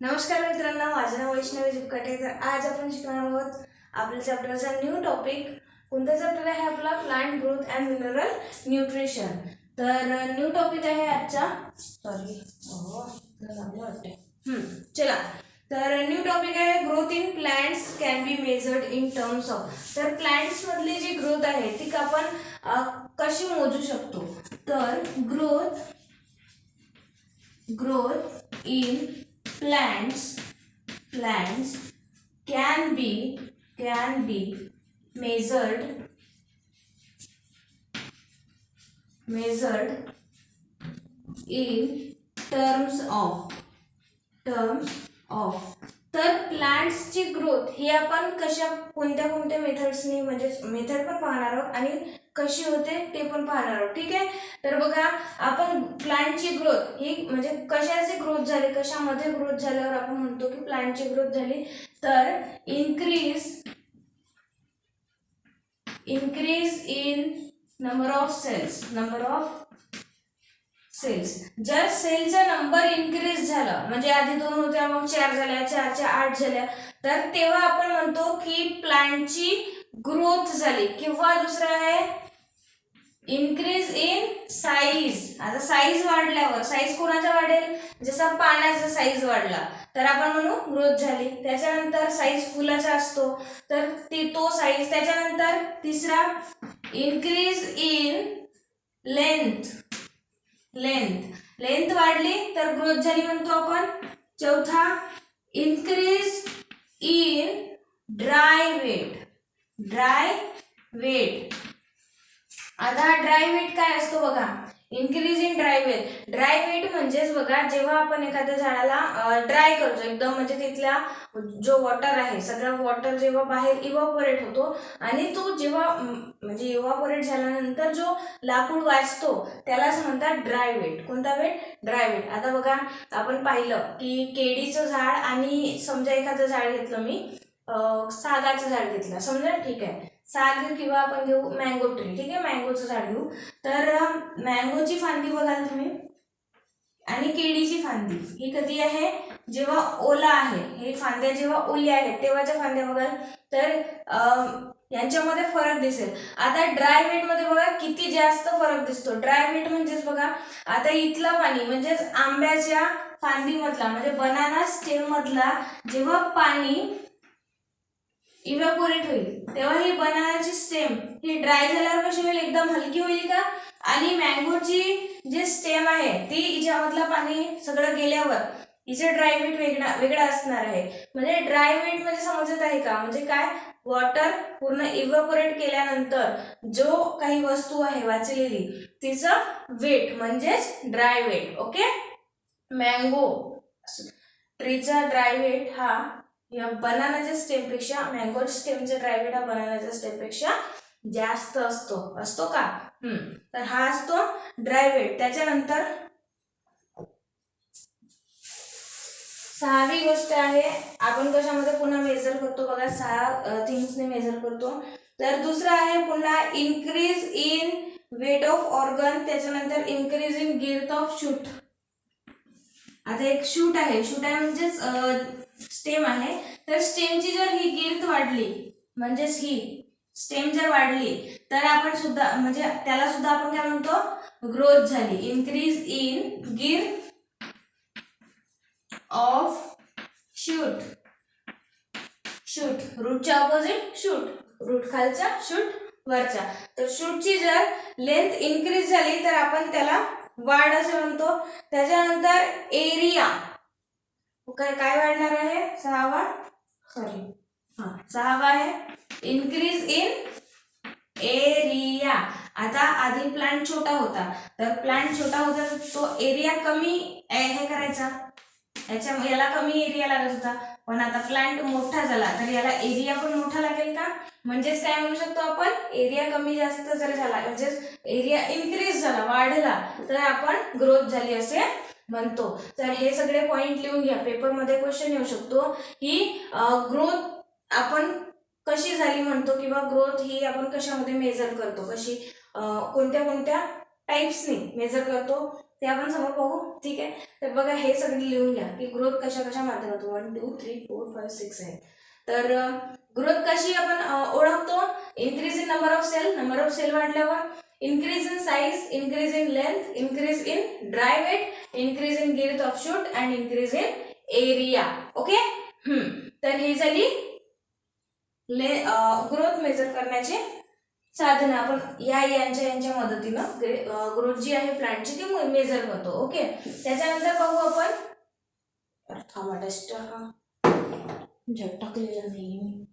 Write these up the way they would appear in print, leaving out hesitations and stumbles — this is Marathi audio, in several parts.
नमस्कार मित्रांनो, माझं नाव वैष्णवी जिपकाटे. तर आज आपण शिकणार आहोत आपल्या चॅप्टरचा न्यू टॉपिक. कोणता चॅप्टर आहे आपला? Plant growth and mineral nutrition. तर न्यू टॉपिक आहे आजचा. चला, तर न्यू टॉपिक आहे growth in plants can be measured in terms of. तर प्लांट्स मधली जी ग्रोथ आहे ती आपण कशी मोजू शकतो? तर growth in plants can be measured in terms of. तर प्लांट्सची ग्रोथ ही आपण कोणत्या मेथड्सनी, म्हणजे मेथड पण पाहणार आहोत आणि कशी होते ते पण पाहणार आहोत. ठीक आहे. तर बघा, आपण प्लांटची ग्रोथ ही म्हणजे कशाची ग्रोथ झाली, कशामध्ये ग्रोथ झाल्यावर आपण म्हणतो की प्लांटची ग्रोथ झाली. तर increase in number of cells. जर सेलचा नंबर इन्क्रीज झाला, म्हणजे आधी 2 होत्या मग 4 झाल्या, 4च्या 8 झाल्या, तर तेव्हा आपण म्हणतो की प्लांटची ग्रोथ झाली. किंवा दुसरा आहे इन्क्रीज इन साईज. आता साईज वाढल्यावर, साईज कोणाचा वाढेल? जसा पाण्याचा साईज वाढला तर आपण म्हणू ग्रोथ झाली. त्याच्यानंतर साईज फुलाचा असतो तर तो साईज. त्याच्यानंतर तिसरा इन्क्रीज इन लेंथ वाढली तर ग्रोथ झाली म्हणतो आपण. चौथा इन्क्रीज इन ड्राय वेट. आता ड्राय वेट काय असतो बघा? इन्क्रीज इन ड्राय वेट म्हणजेच बघा, जेव्हा आपण एखाद्या झाडाला ड्राय करतो एकदम, म्हणजे तिथला जो वॉटर आहे सगळा वॉटर जेव्हा बाहेर इव्हॅपोरेट होतो आणि तो जेव्हा म्हणजे इव्हॅपोरेट झाल्यानंतर जो लाकूड वाचतो त्यालाच म्हणतात ड्राय वेट. कोणता वेट? Dry weight. आता बघा, आपण पाहिलं की केळीचं झाड आणि समजा एखादं झाड घेतलं, मी सागाचं झाड घेतलं समजा. ठीक आहे, साग किंवा आपण घेऊ मँगो ट्री. ठीक आहे, मँगोचं झाड घेऊ. तर मँगोची फांदी बघाल तुम्ही आणि केळीची फांदी ही कधी आहे? जेव्हा ओला आहे. हे फांद्या जेव्हा ओल्या आहेत तेव्हाच्या फांद्या बघाल तर यांच्यामध्ये फरक दिसेल. आता ड्राय वेट मध्ये बघा किती जास्त फरक दिसतो. ड्राय वेट म्हणजेच बघा, आता इथलं पाणी म्हणजेच आंब्याच्या फांदीमधला म्हणजे बनाना स्टेम मधला जेव्हा पाणी इव्हॅपोरेट होईल तेव्हा ही बनानाची स्टेम ही ड्राय झाल्यावर कशी होईल? एकदम हलकी होईल का? आणि मँगोची जी स्टेम आहे ती हिच्यामधलं पाणी सगळं गेल्यावर हिचं ड्राय वेट वेगळा असणार आहे. म्हणजे ड्राय वेट म्हणजे समजत आहे का? म्हणजे काय? वॉटर पूर्ण इव्हॅपोरेट केल्यानंतर जो काही वस्तू आहे वाचलेली तिचं वेट म्हणजेच ड्राय वेट. ओके. मँगो ट्रीचा ड्राय वेट हा या बनानाच्या स्टेमपेक्षा, मँगो स्टेमचा ड्राय वेट हा बनानाच्या स्टेमपेक्षा जास्त असतो का? तर हा असतो ड्राय वेट. त्याच्यानंतर 6वी गोष्ट आहे, आपण कशामध्ये पुन्हा मेजर करतो बघा, 6 थिंग्सने मेजर करतो. तर दुसरा आहे पुन्हा increase in weight of organ. त्याच्यानंतर increase in girth of shoot. आता एक शूट आहे म्हणजेच स्टेम आहे. तर स्टेमची जर ही गिर्थ वाढली, म्हणजेच ही स्टेम जर वाढली तर आपण सुद्धा म्हणजे त्याला सुद्धा आपण काय म्हणतो? ग्रोथ झाली. Increase in girth of shoot. रूटच्या ऑपोजिट शूट. रूट खालचा, शूट वरचा. तर शूटची जर लेंथ इन्क्रीज झाली तर आपण त्याला वाढ असं म्हणतो. त्याच्यानंतर एरिया काय वाढणार आहे? 6वा आहे इन्क्रीज इन एरिया. आता आधी प्लांट छोटा होता तर तो एरिया कमी हे करायचा, याला कमी एरिया लागत होता. पण आता प्लांट मोठा झाला तर याला एरिया पण मोठा लागेल का? म्हणजेच काय म्हणू शकतो आपण? एरिया कमी जास्त जर झाला म्हणजेच एरिया इन्क्रीज झाला, वाढला, तर आपण ग्रोथ झाली असे म्हणतो. तर हे सगळे पॉइंट लिहून घ्या, पेपरमध्ये क्वेश्चन येऊ शकतो की ग्रोथ आपण कशी झाली म्हणतो, किंवा ग्रोथ ही आपण कशामध्ये मेजर करतो, कशी कोणत्या टाइप्सनी मेजर करतो ते आपण समोर पाहू. ठीक आहे. तर बघा हे सगळं लिहून घ्या की ग्रोथ कशा कशा माध्यमातून 1 2 3 4 5 6 आहे. तर ग्रोथ कशी आपण ओळखतो. Increase in number of cell वाढल्यावर, increase in size, increase in length, increase in dry weight, increase in girth of shoot and increase in area. Okay. तर ही झाली ग्रोथ मेजर करण्याचे साधन. आपण यांच्या मदतीनं ग्रोथ जी आहे प्लांटची ती मेजर करतो. ओके. त्याच्यानंतर पाहू आपण थांबा टेस्टर टाकलेला नाही.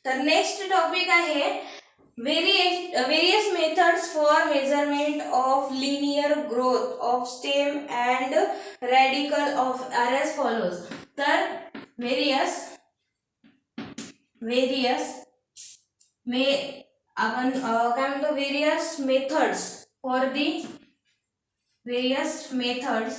तर नेक्स्ट टॉपिक आहे various methods for measurement of linear growth of stem and radicle of are as follows. तर आपण काय म्हणतो various methods for the various method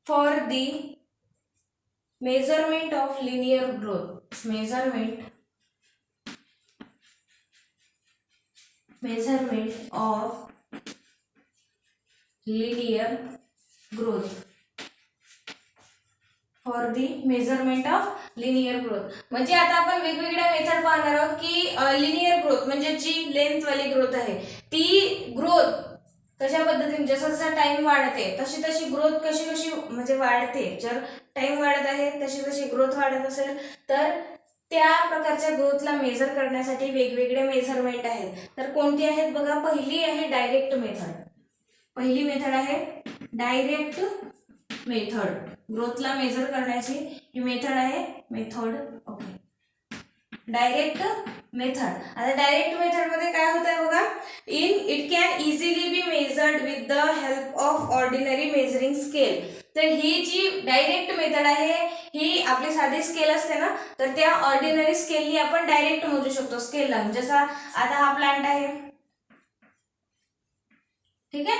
for the measurement of linear growth. Measurement of linear growth. For the measurement of linear growth. म्हणजे आता आपण वेगवेगळ्या मेथड पाहणार आहोत की लिनियर ग्रोथ म्हणजे जी लेंथ वाली ग्रोथ आहे ती ग्रोथ कशा पद्धतीने जसा जसा टाइम वाढते तशी तशी ग्रोथ कशी म्हणजे वाढते. जर टाइम वाढत आहे तशी ग्रोथ वाढत असेल तर त्या प्रकारच्या ग्रोथला मेजर करण्यासाठी वेगवेगळे मेजरमेंट आहेत. तर कोणती आहेत बघा. पहिली आहे डायरेक्ट मेथड. पहिली मेथड आहे डायरेक्ट मेथड. ग्रोथला मेजर करण्याची ही मेथड आहे मेथड. ओके. Direct method. आता डायरेक्ट मेथड मध्ये काय होत आहे बघा. It can easily be measured with the help of ordinary measuring scale. तर ही जी डायरेक्ट मेथड आहे ही आपली साधी स्केल असते ना तर त्या ऑर्डिनरी स्केलनी आपण डायरेक्ट मोजू शकतो. स्केल लावून जसा आता हा प्लांट आहे. ठीक आहे.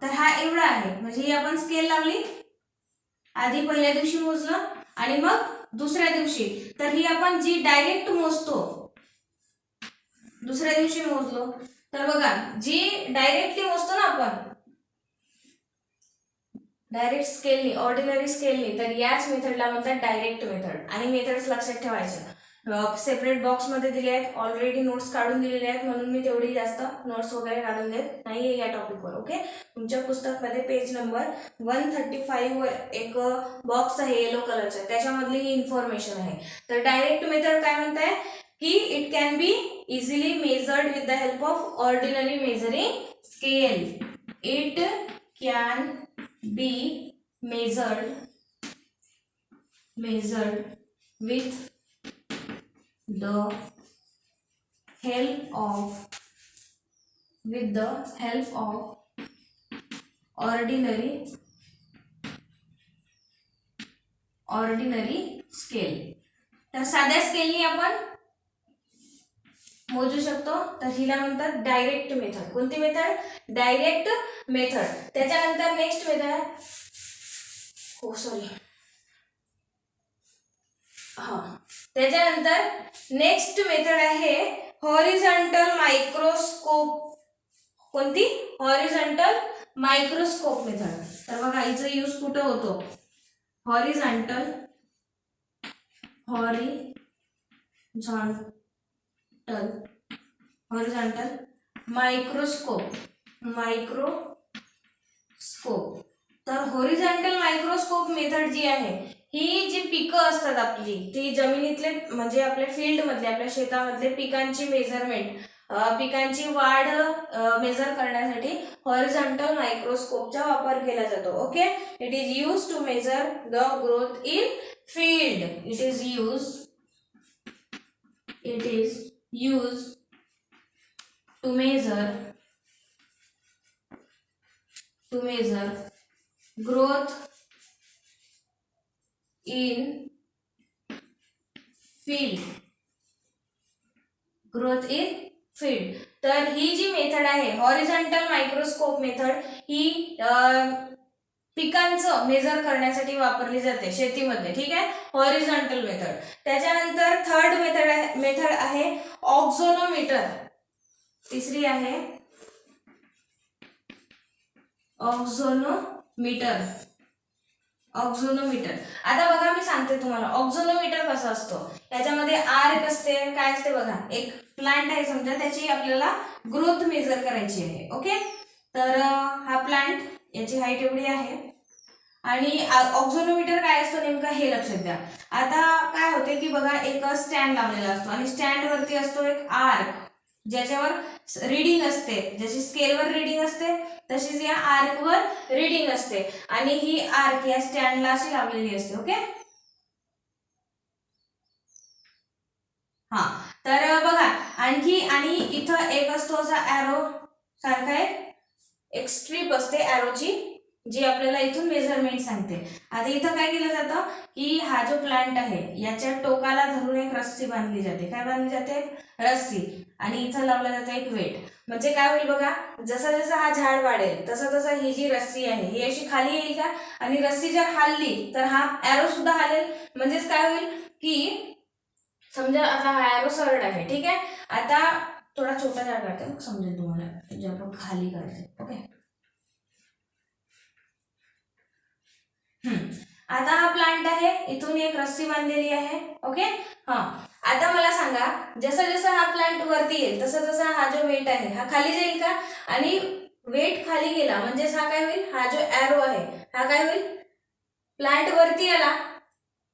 तर हा एवढा आहे म्हणजे ही आपण स्केल लावली. आधी पहिल्या दिवशी मोजलं आणि मग दुसऱ्या दिवशी. तर ही आपण जी डायरेक्ट मोजतो दुसऱ्या दिवशी मोजलो तर बघा जी डायरेक्टली मोजतो ना आपण डायरेक्ट स्केलनी ऑर्डिनरी स्केलनी तर याच मेथडला म्हणतात डायरेक्ट मेथड. आणि मेथड्स लक्षात ठेवायचं. सेपरेट बॉक्स मध्ये दिले आहेत. ऑलरेडी नोट्स काढून दिलेले आहेत म्हणून मी तेवढी जास्त नोट्स वगैरे काढून देत नाहीये या टॉपिकवर. ओके. तुमच्या पुस्तकामध्ये पेज नंबर 135 वर एक बॉक्स आहे येलो कलरचा त्याच्यामधली ही इन्फॉर्मेशन आहे. तर डायरेक्ट मेथड काय म्हणताय की it can be easily measured with the help of ordinary measuring scale. It can be measured with the help of ordinary scale. तर साध्या स्केलनी आपण मोजू शकतो. तर हिला म्हणतात डायरेक्ट मेथड. कोणती मेथड. Direct method. त्याच्यानंतर नेक्स्ट मेथड त्याच्यानंतर नेक्स्ट मेथड आहे हॉरिझॉन्टल मायक्रोस्कोप. कोणती. Horizontal microscope method. तर बघा हिचा यूज कुठं होतो. Horizontal microscope. तर हॉरिझॉन्टल मायक्रोस्कोप मेथड जी आहे ही जी पिकं असतात आपली ती जमिनीतले म्हणजे आपल्या फील्ड मधले आपल्या शेतामधले पिकांची मेजरमेंट पिकांची वाढ मेजर करण्यासाठी हॉरिझॉन्टल मायक्रोस्कोपचा वापर केला जातो. Okay. It is use to measure the growth in field. It is use to measure growth in field, growth in field. तर ही जी मेथड आहे हॉरिझॉन्टल मायक्रोस्कोप मेथड, ही पिकांचं मेजर करण्यासाठी वापरली जाते शेतीमध्ये. ठीक आहे, हॉरिझॉन्टल मेथड. त्याच्यानंतर थर्ड मेथड आहे ऑक्झोनोमीटर. तिसरी आहे ऑक्झोनोमीटर. ऑक्झोनोमीटर. आता बघा मी सांगते तुम्हाला ऑक्झोनोमीटर कसं असतं. याच्यामध्ये आर्क असते, काय असते बघा, एक प्लांट आहे समजा, त्याची आपल्याला ग्रोथ मेजर करायची आहे. ओके, तर हा प्लांट, याची हाईट एवढी आहे आणि ऑक्झोनोमीटर काय असतो नेमका हे लक्षात द्या. आता काय होते की बघा, एक स्टँड लावलेला असतो आणि स्टँड वरती असतो एक आर्क, ज्याच्यावर रीडिंग असते. जशी स्केलवर रीडिंग असते तशीच या आर्कवर रीडिंग असते आणि ही आर्क या स्टँडला अशी लावलेली असते. ओके, हा. तर बघा आणखी, आणि इथं एक असतो असा ॲरो सारखा एक स्ट्रीप असते ॲरोची, जी आपल्याला इथून मेजरमेंट सांगते. आता इथं काय केलं जातं की हा जो प्लांट आहे याच्या टोकाला धरून एक रस्सी बांधली जाते. काय बांधली जाते? रस्सी. आणि इथं लावलं जातं एक वेट. म्हणजे काय होईल बघा, जसं जसं हा झाड वाढेल तसं तसं ही जी रस्सी आहे ही अशी खाली येईल का, आणि रस्सी जर हलली तर हा ॲरो सुद्धा हलेल. म्हणजेच काय होईल की समजा आता हा ॲरो सरळ आहे. ठीक आहे, आता थोडा छोटा झाड काढते मग समजेल तुम्हाला, जे आपण खाली काढते. ओके, आता हा प्लांट आहे, इथून एक रस्सी बांधलेली आहे. ओके, हा. आता मला सांगा, जसं जसं हा प्लांट वरती येईल तसं तसा हा जो वेट आहे हा खाली जाईल का, आणि वेट खाली गेला म्हणजेच हा काय होईल, हा जो ॲरो आहे हा काय होईल, प्लांट वरती आला,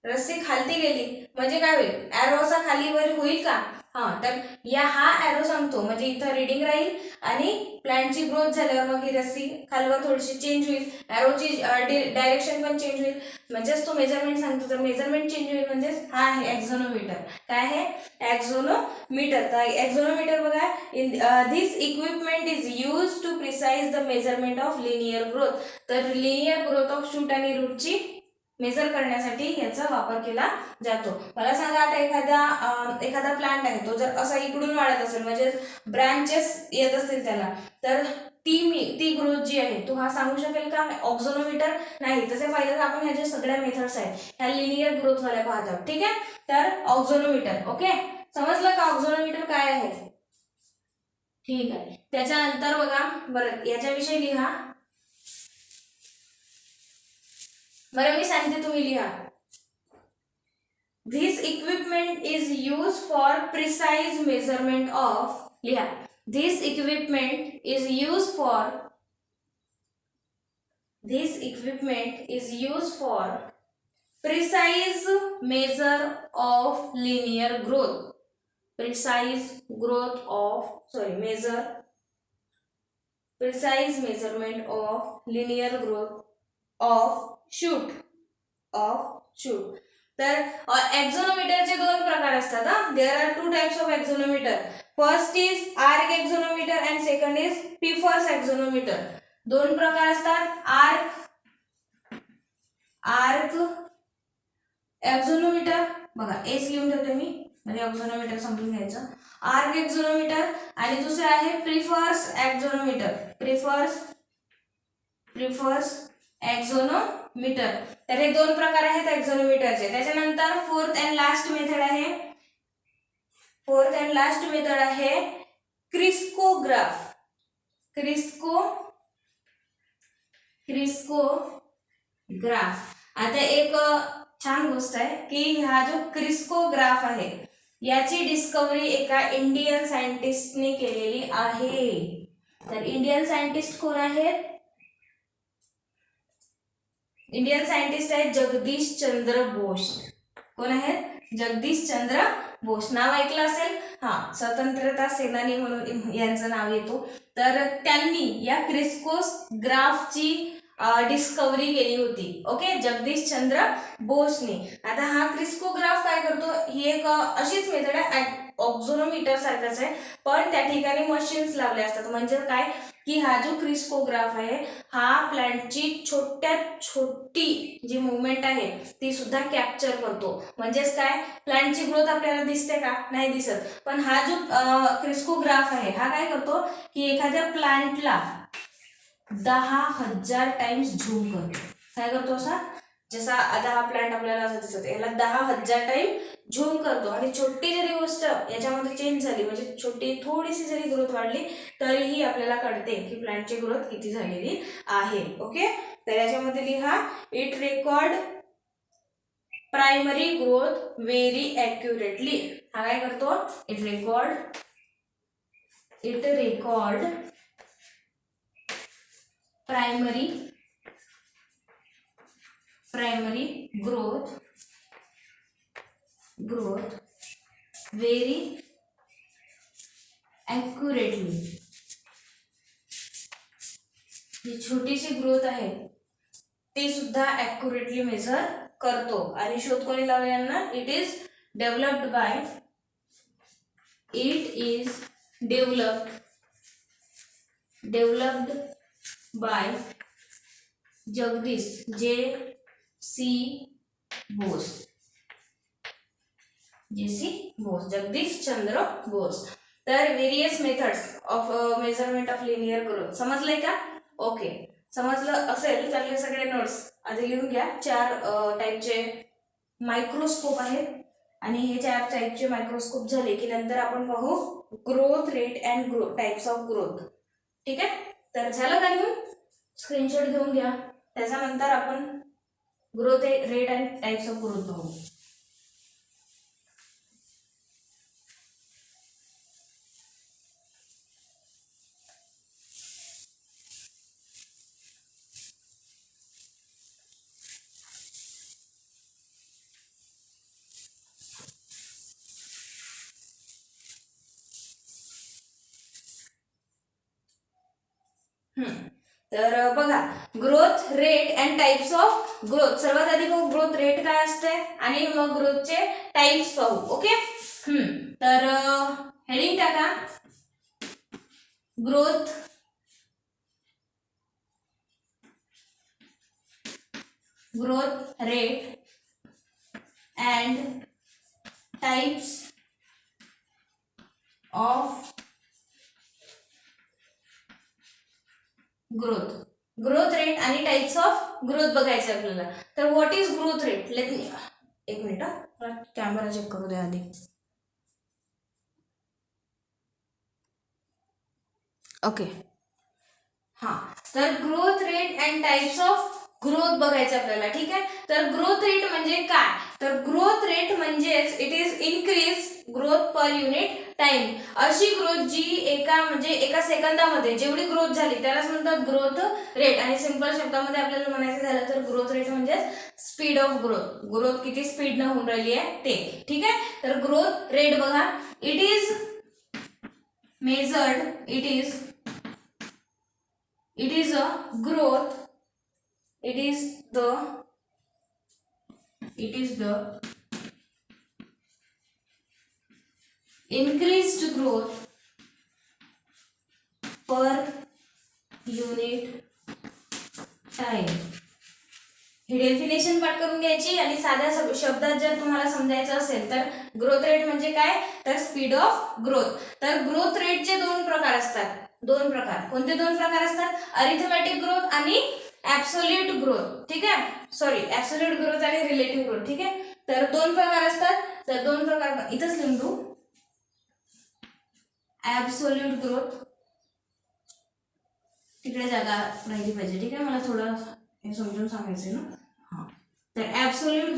रस्सी खालती गेली म्हणजे काय होईल, ॲरो असा खाली वर होईल का. हा, तर हा ॲरो सांगतो म्हणजे इथं रीडिंग राहील आणि प्लांटची ग्रोथ झाल्यावर मग ही रस्सी खालवर थोडीशी चेंज होईल, ॲरोची डायरेक्शन पण चेंज होईल, म्हणजेच तो मेजरमेंट सांगतो. तर मेजरमेंट चेंज होईल म्हणजेच हा आहे एक्झोनोमीटर. काय आहे? एक्झोनोमीटर. तर एक्झोनोमीटर बघा, this equipment is use to precise the measurement of linear growth. तर लिनियर ग्रोथ ऑफ शूट आणि रूटची मेजर करण्यासाठी याचा वापर केला जातो. मला सांगा, आता एखादा प्लांट आहे, तो जर असा इकडून वाढत असेल म्हणजे ब्रांचेस येत असतील त्याला, तर ती ग्रोथ जी आहे तो हा सांगू शकेल का? ऑक्झोनोमीटर नाही. तसे पाहिलं तर आपण ह्या ज्या सगळ्या मेथड्स आहेत ह्या लिनियर ग्रोथ वाल्या पाहतो. ठीक आहे, तर ऑक्झोनोमीटर. ओके, समजलं का ऑक्झोनोमीटर काय आहे? ठीक आहे. त्याच्यानंतर बघा, बरं याच्याविषयी लिहा. बरं मी सांगते, तुम्ही लिहा. This equipment is used for precise measurement of, लिहा. This equipment is used for precise measure of linear growth. Precise measurement of linear growth of shoot. तर एक्झोनोमीटरचे दोन प्रकार असतात. There are 2 types of auxanometer. First is arc auxanometer and second is Pfeffer's auxanometer. दोन प्रकार असतात, आर्क एक्झोनोमीटर. बघा एस लिहून ठेवते मी म्हणजे एक्झोनोमीटर समजून घ्यायचं. आर्क एक्झोनोमीटर आणि दुसरे आहे प्रिफर्स एक्झोनोमीटर. प्रिफर्स एक्झोनोमीटर. तर हे दोन प्रकार आहेत एक्झोनोमीटरचे. त्याच्यानंतर फोर्थ अँड लास्ट मेथड आहे क्रिस्कोग्राफ. क्रिस्कोग्राफ. आता एक छान गोष्ट आहे की हा जो क्रिस्कोग्राफ आहे याची डिस्कवरी एका इंडियन सायंटिस्टने केलेली आहे. तर इंडियन सायंटिस्ट कोण आहेत? इंडियन सायंटिस्ट आहेत जगदीश चंद्र बोस. कोण आहेत? जगदीश चंद्र बोस. नाव ऐकलं असेल, हा, स्वतंत्रता सेनानी म्हणून यांचं नाव येतो. तर त्यांनी या क्रिस्कोग्राफची डिस्कवरी केली होती. ओके, जगदीश चंद्र बोसने. आता हा क्रिस्कोग्राफ काय करतो, ही एक अशीच मेथड आहे ऑक्झोनोमीटर सारखंच आहे, पण त्या ठिकाणी मशीन्स लावले असतात. म्हणजे काय की हा जो क्रिस्कोग्राफ आहे हा प्लांटची छोट्यात छोटी जी मुवमेंट आहे ती सुद्धा कॅप्चर करतो. म्हणजेच काय, प्लांटची ग्रोथ आपल्याला दिसते का, नाही दिसत, पण हा जो क्रिस्कोग्राफ आहे हा काय करतो की एखाद्या प्लांटला 10,000 टाइम्स झूम करतो. काय करतो असा, जसा आता हा प्लांट आपल्याला असं दिसत याला 10,000 टाइम झूम करतो. आणि छोटी जरी गोष्ट याच्यामध्ये चेंज झाली, म्हणजे छोटी थोडीशी जरी ग्रोथ वाढली तरीही आपल्याला कळते की प्लांटची ग्रोथ किती झालेली आहे. ओके, तर याच्यामध्ये लिहा, it record primary growth very accurately. हा काय करतो, it record primary growth very accurately. जी छोटीशी ग्रोथ आहे ती सुद्धा ॲक्युरेटली मेजर करतो. आणि शोध कोणी लावला यांना, it is developed by Jagdish J.C. Bose. Jagdish Chandra Bose. तर various methods of measurement of linear growth. समजलंय का? ओके, समजलं असेल तर हे सगळे नोट्स आधी लिहून घ्या. 4 टाईपचे मायक्रोस्कोप आहेत आणि हे 4 टाईपचे मायक्रोस्कोप झाले की नंतर आपण पाहू growth rate and types of growth. ठीक आहे, तर झालं का लिहून? स्क्रीनशॉट घेऊन घ्या. त्याच्यानंतर आपण growth rate and types of growth पाहू. तर बघा, growth rate and types of growth. सर्वात आधी बघू ग्रोथ रेट काय असते आणि मग ग्रोथचे टाइप्स पाहू. ओके, तर हेडिंग टाका, growth rate and types of growth rate आणि टाइप्स ऑफ ग्रोथ बघायचं आपल्याला. तर what is growth rate? Let me एक मिनिट, कॅमेरा चेक करू द्या आधी. ओके, हां, तर growth rate and types of growth बघायचं आपल्याला. ठीक आहे, तर ग्रोथ रेट म्हणजे काय? तर ग्रोथ रेट म्हणजेच it is increase growth per unit time. अशी ग्रोथ जी एका सेकंदामध्ये जेवढी ग्रोथ झाली त्यालाच म्हणतात ग्रोथ रेट. आणि सिंपल शब्दामध्ये आपल्याला म्हणायचं झालं तर ग्रोथ रेट म्हणजे स्पीड ऑफ ग्रोथ किती स्पीड न होऊन राहिली आहे ते. ठीक आहे, तर ग्रोथ रेट बघा, it is measured, it is a growth, it is the increased growth per unit time. He definition पाठ करून घ्यायची आणि साध्या शब्दात जर तुम्हाला समजायचं असेल तर ग्रोथ रेट म्हणजे काय, तर स्पीड ऑफ ग्रोथ. तर ग्रोथ रेटचे 2 प्रकार असतात. 2 प्रकार. कोणते 2 प्रकार असतात? अरिथमेटिक ग्रोथ आणि ऍब्सोल्यूट ग्रोथ. ठीक आहे, सॉरी, ऍब्सोल्यूट ग्रोथ आणि रिलेटिव्ह ग्रोथ. ठीक आहे, तर 2 प्रकार असतात. तर 2 प्रकार इथंच लिहून देऊ. ऍब्सोल्यूट ग्रोथ, तिकडे जागा राहिली पाहिजे. ठीक आहे, मला थोडं हे समजून सांगायचं ना. हां, तर ऍब्सोल्यूट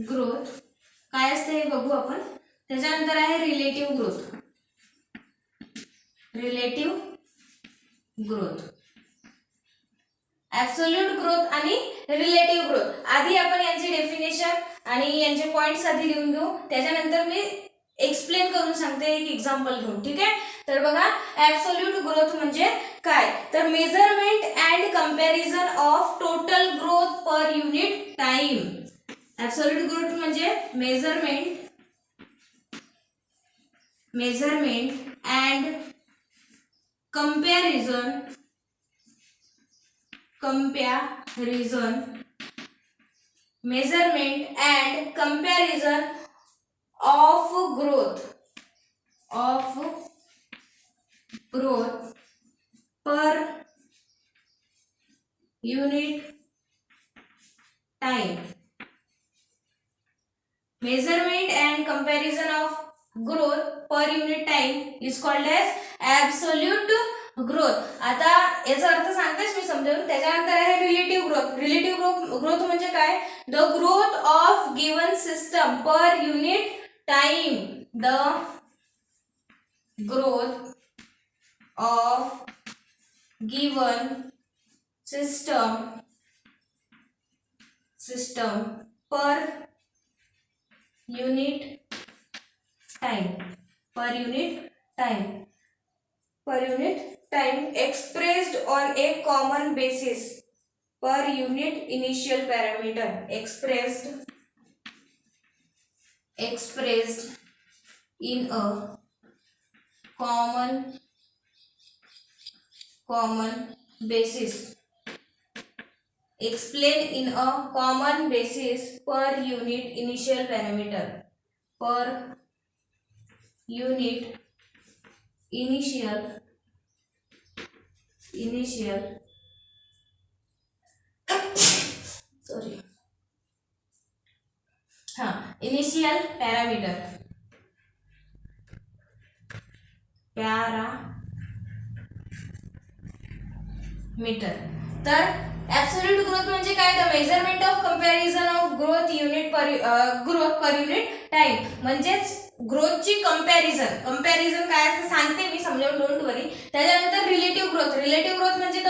ग्रोथ काय असते हे बघू आपण. त्याच्यानंतर आहे रिलेटिव्ह ग्रोथ. ऍब्सोल्यूट ग्रोथ आणि रिलेटिव्ह ग्रोथ. आधी आपण यांची डेफिनेशन आणि यांचे पॉइंट्स आधी लिहून घेऊ, त्याच्यानंतर मी एक्सप्लेन करून सांगते एक एक्झाम्पल घेऊन. ठीक आहे, तर बघा, ऍब्सोल्यूट ग्रोथ म्हणजे काय, तर measurement and comparison of total growth per unit time. Absolute growth म्हणजे measurement measurement and comparison measurement and comparison of growth per unit time. Measurement and comparison of growth per unit time is called as absolute growth. आता याचा अर्थ सांगतेच मी समजावून. त्याच्यानंतर आहे रिलेटिव्ह ग्रोथ. रिलेटिव्ह ग्रोथ म्हणजे काय? The growth of given system per unit time. The growth of given system per unit time expressed on a common basis per unit initial parameter. Expressed in a common basis. Explain in a common basis per unit initial parameter. Per unit initial sorry initial parameter. तर ऍब्सोल्यूट ग्रोथ म्हणजे काय? The measurement of comparison of growth unit per unit time. म्हणजेच ग्रोथची कंपॅरिझन काय असते सांगते मी, समजावून, डोंट वरी. त्याच्यानंतर रिलेटिव्ह ग्रोथ म्हणजे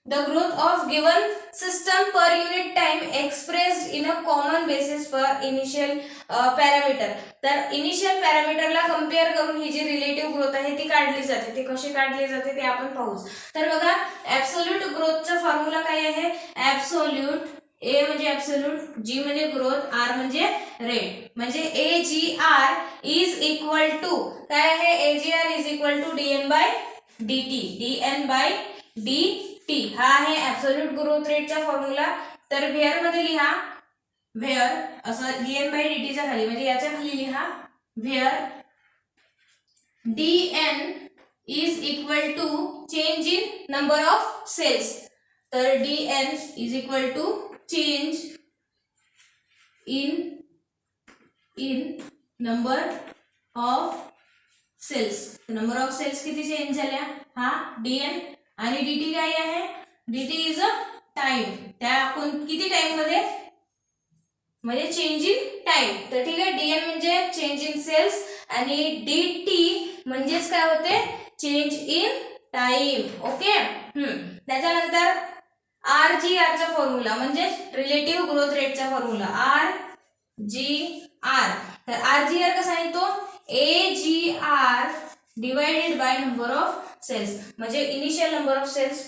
the growth of given system per unit time expressed in a common basis per initial parameter. तर इनिशियल पॅरामीटरला कम्पेअर करून ही जी रिलेटिव्ह ग्रोथ आहे ती काढली जाते. ती कशी काढली जाते ते आपण पाहूच. तर बघा, ऍब्सोल्यूट ग्रोथचा फॉर्म्युला काय आहे? ऍब्सोल्यूट, ए म्हणजे ऍब्सोल्यूट, जी म्हणजे ग्रोथ, आर म्हणजे रेट. म्हणजे AGR इज इक्वल टू काय आहे? AGR is equal to DN by DT. हा आहे ऍब्सोल्यूट ग्रोथ रेटचा फॉर्म्युला. तर व्हेअर मध्ये लिहा, व्हेअर असं DN बाय DT च्या खाली, म्हणजे याच्या खाली लिहा where DN is equal to change in number of cells. तर DN is equal to change in number of cells. Number of cells किती चेंज झाल्या? हा DN. आणि DT काय आहे? DT is a time. त्या किती टाइम मध्ये? म्हणजे चेंज इन टाइम. तर ठीक आहे, DN म्हणजे चेंज इन सेल्स आणि DT म्हणजेच काय होते? Change in time. ओके. त्याच्यानंतर RGR चा फॉर्म्युला म्हणजे रिलेटिव्ह ग्रोथ रेटचा फॉर्म्युला RGR. तर RGR कसा येतो? AGR divided by number of cells. म्हणजे इनिशियल नंबर ऑफ सेल्स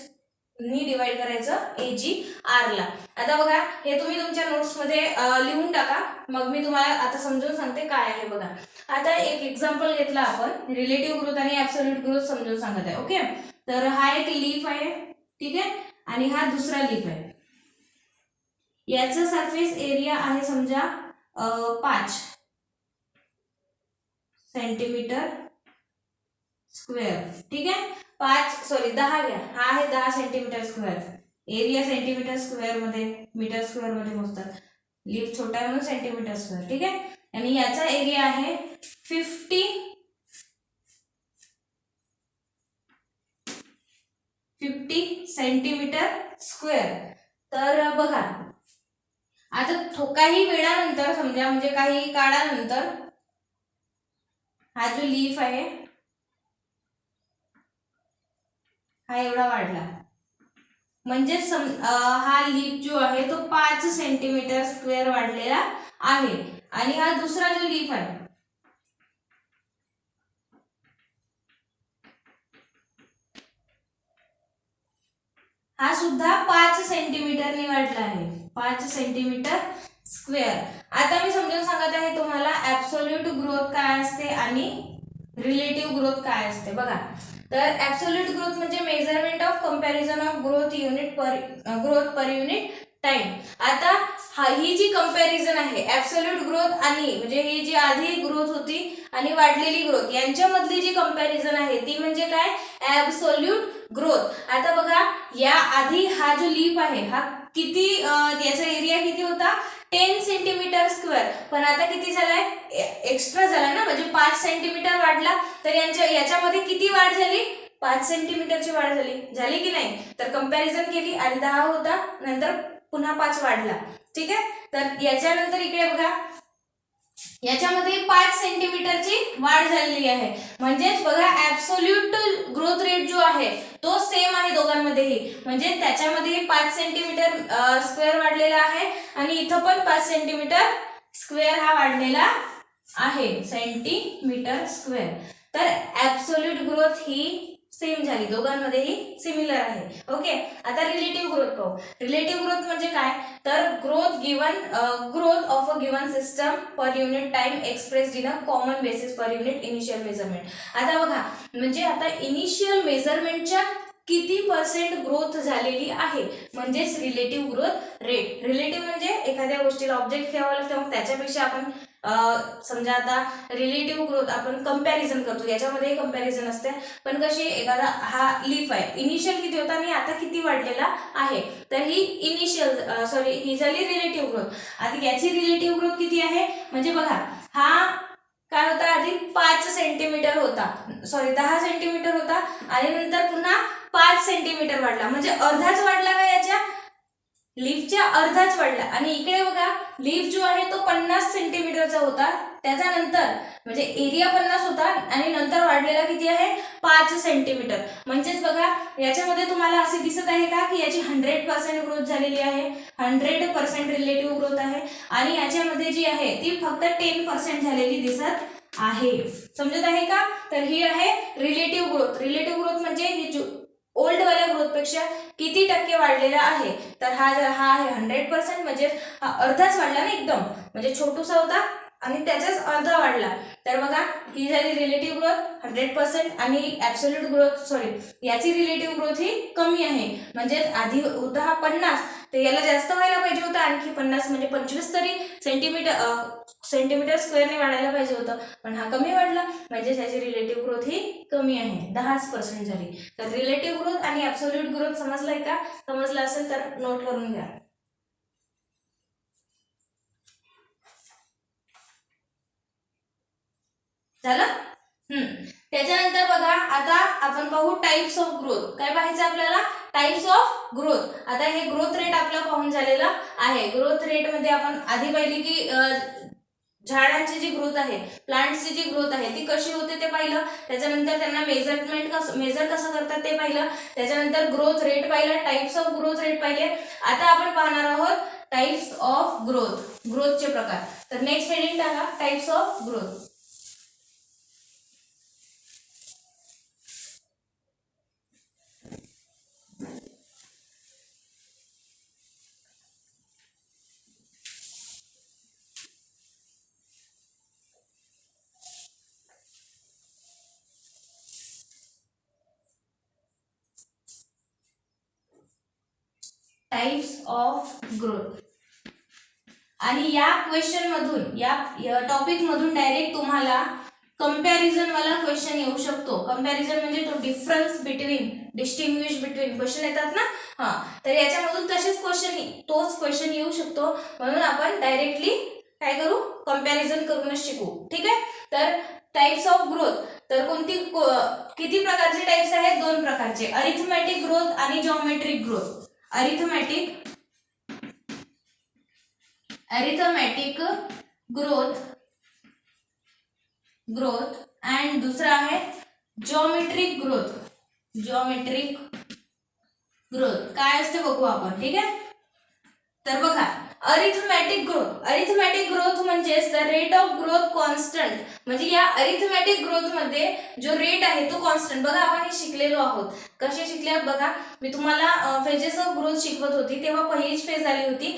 नी डिवाइड करायचं AGR ला. आता बघा, हे तुम्ही तुमच्या नोट्स मध्ये लिहून टाका. मग मी तुम्हाला आता समजून सांगते काय आहे. बघा, आता एक एक्झाम्पल घेतला आपण. रिलेटिव्ह ग्रोथ आणि ऍब्सोल्यूट ग्रोथ समजून सांगत आहे. ओके. तर हा एक लीफ आहे, ठीक आहे, आणि हा दुसरा लीफ आहे. याचा सरफेस एरिया आहे समजा 5 सेंटीमीटर स्क्वेअर. ठीक आहे, 10 घ्या. हा आहे 10 centimetre square. Area centimetre square मध्ये, मीटर स्क्वेअर मध्ये मोजतात. लीफ छोटा आहे म्हणून सेंटीमीटर स्क्वेअर. ठीक आहे. आणि याचा एरिया आहे 50 सेंटीमीटर स्क्वेअर. तर बघा, आता काही वेळानंतर समजा, म्हणजे काही काळानंतर हा जो लीफ आहे हा एवढा वाढला. म्हणजे हा लीफ जो आहे तो 5 सेंटीमीटर स्क्वेअर वाढलेला आहे. आणि हा दुसरा जो लीफ आहे हा सुद्धा 5 सेंटीमीटरने वाढला आहे. 5 सेंटीमीटर स्क्वेअर. आता मी समजून सांगत आहे तुम्हाला ऍब्सोल्यूट ग्रोथ काय असते आणि रिलेटिव्ह ग्रोथ काय असते बघा. तर ऍब्सोल्यूट ग्रोथ म्हणजे measurement of comparison of growth per unit time. आता ही जी कंपॅरिझन आहे ऍब्सोल्यूट ग्रोथ आणि म्हणजे ही जी आधी ग्रोथ होती आणि वाढलेली ग्रोथ यांच्यामधली जी कंपॅरिझन आहे ती म्हणजे काय, ऍब्सोल्यूट ग्रोथ. आता बघा या आधी हा जो लीफ आहे हा किती याचा एरिया किती होता 10 सेंटीमीटर स्क्वेअर, पण आता किती झालाय एक्स्ट्रा झाला ना, म्हणजे 5 सेंटीमीटर वाढला. तर याच्यामध्ये किती वाढ झाली, 5 सेंटीमीटरची वाढ झाली की नाही. तर कंपॅरिझन केली आणि 10 होता, नंतर पुन्हा 5 वाढला. ठीक आहे. तर याच्यानंतर इकडे बघा याच्यामध्ये 5 सेंटीमीटरची वाढ झालेली आहे. म्हणजेच बघा ऍब्सोल्यूट ग्रोथ रेट जो आहे तो सेम आहे दोघांमध्येही. म्हणजे त्याच्यामध्ये 5 सेंटीमीटर स्क्वेअर वाढलेला आहे आणि इथं पण 5 सेंटीमीटर स्क्वेअर हा वाढलेला आहे, सेंटीमीटर स्क्वेअर. तर ऍब्सोल्यूट ग्रोथ ही सेम झाली, दोघांमध्येही सिमिलर आहे. ओके. आता रिलेटिव्ह ग्रोथ पाहू. रिलेटिव्ह ग्रोथ म्हणजे काय, तर growth of a given system per unit time expressed in a common basis per unit initial measurement. आता बघा म्हणजे आता इनिशियल मेजरमेंटच्या किती पर्सेंट ग्रोथ झालेली आहे म्हणजेच रिलेटिव्ह ग्रोथ रेट. रिलेटिव्ह म्हणजे एखाद्या गोष्टीला ऑब्जेक्ट घ्यावं लागतं, मग त्याच्यापेक्षा आपण समजा आता रिलेटिव्ह ग्रोथ आपण कंपॅरिझन करतो, याच्यामध्ये कंपॅरिझन असते. पण कशी, एखादा हा लीफ आहे इनिशियल किती होता आणि आता किती वाढलेला आहे, तर ही ही झाली रिलेटिव्ह ग्रोथ. आता याची रिलेटिव्ह ग्रोथ किती आहे, म्हणजे बघा हा काय होता आधी 5 सेंटीमीटर होता, 10 सेंटीमीटर होता आणि नंतर पुन्हा 5 सेंटीमीटर वाढला, म्हणजे अर्धाच वाढला का, याच्या लीफच्या अर्धाच वाढला. आणि इकडे बघा लीफ जो आहे तो 50 सेंटीमीटरचा होता, त्याच्यानंतर म्हणजे एरिया 50 होता आणि नंतर वाढलेला किती आहे 5 सेंटीमीटर. म्हणजेच बघा याच्यामध्ये तुम्हाला असे दिसत आहे का की याची 100% ग्रोथ झालेली आहे, 100% रिलेटिव्ह ग्रोथ आहे आणि याच्यामध्ये जी आहे ती फक्त 10% झालेली दिसत आहे. समजत आहे का. तर ही आहे रिलेटिव्ह ग्रोथ. रिलेटिव्ह ग्रोथ म्हणजे ही ओल्ड वाल्या ग्रोथ पेक्षा किती टक्के वाढलेला आहे, तर हा आहे 100%, म्हणजे हा अर्धाच वाढला ना एकदम, म्हणजे छोटूसा होता आणि त्याचाच अर्धा वाढला. तर बघा ही झाली रिलेटिव्ह ग्रोथ 100% आणि ऍब्सोल्यूट याची रिलेटिव्ह ग्रोथ ही कमी आहे. म्हणजे आधी होता हा 50, तर याला जास्त व्हायला पाहिजे होतं आणखी 50, म्हणजे 25 तरी सेंटीमीटर स्क्वेअरने वाढायला पाहिजे होतं, पण हा कमी वाढला, म्हणजे त्याची रिलेटिव्ह ग्रोथ ही कमी आहे, 10% झाली. तर रिलेटिव्ह ग्रोथ आणि ऍब्सोल्यूट ग्रोथ समजलाय का, समजलं असेल तर नोट करून घ्या. झालं. त्याच्यानंतर बघा आता आपण पाहू टाइप्स ऑफ ग्रोथ. काय पाहायचं आपल्याला, टाइप्स ऑफ ग्रोथ. आता हे ग्रोथ रेट आपला पाहून झालेला आहे. ग्रोथ रेट मध्ये आपण आधी पाहिली की झाडांची जी ग्रोथ आहे, प्लांट्सची जी ग्रोथ आहे ती कशी होते ते पाहिलं. त्याच्यानंतर त्यांना मेजर कसं करतात ते पाहिलं. त्याच्यानंतर ग्रोथ रेट पाहिलं, टाइप्स ऑफ ग्रोथ रेट पाहिले. आता आपण पाहणार आहोत टाइप्स ऑफ ग्रोथचे प्रकार. तर नेक्स्ट हेडिंग टाका types of growth. Types of growth. आणि या क्वेश्चन मधून या टॉपिक मधून डायरेक्ट तुम्हाला कंपॅरिझन वाला क्वेश्चन येऊ शकतो. कंपॅरिझन म्हणजे तो डिस्टिंग्विश बिटवीन क्वेश्चन येतात ना, तर याच्यामधून तोच क्वेश्चन येऊ शकतो. म्हणून आपण डायरेक्टली काय करू, कंपॅरिझन करूनच शिकू. ठीक आहे. तर टाइप्स ऑफ ग्रोथ, तर किती प्रकारचे टाइप्स आहेत, 2 प्रकारचे, अरिथमॅटिक ग्रोथ आणि geometric growth. Arithmetic growth and दुसरा आहे जॉमेट्रिक ग्रोथ. काय असते बघू आपण. ठीक आहे. तर बघा अरिथमॅटिक ग्रोथ म्हणजेच the rate of growth constant. म्हणजे या अरिथमॅटिक ग्रोथ मध्ये जो रेट आहे तो कॉन्स्टंट. बघा आपण हे शिकलेलो आहोत. कसे शिकल्यात बघा, मी तुम्हाला फेजेस ऑफ ग्रोथ शिकवत होती तेव्हा पहिलीच फेज आली होती.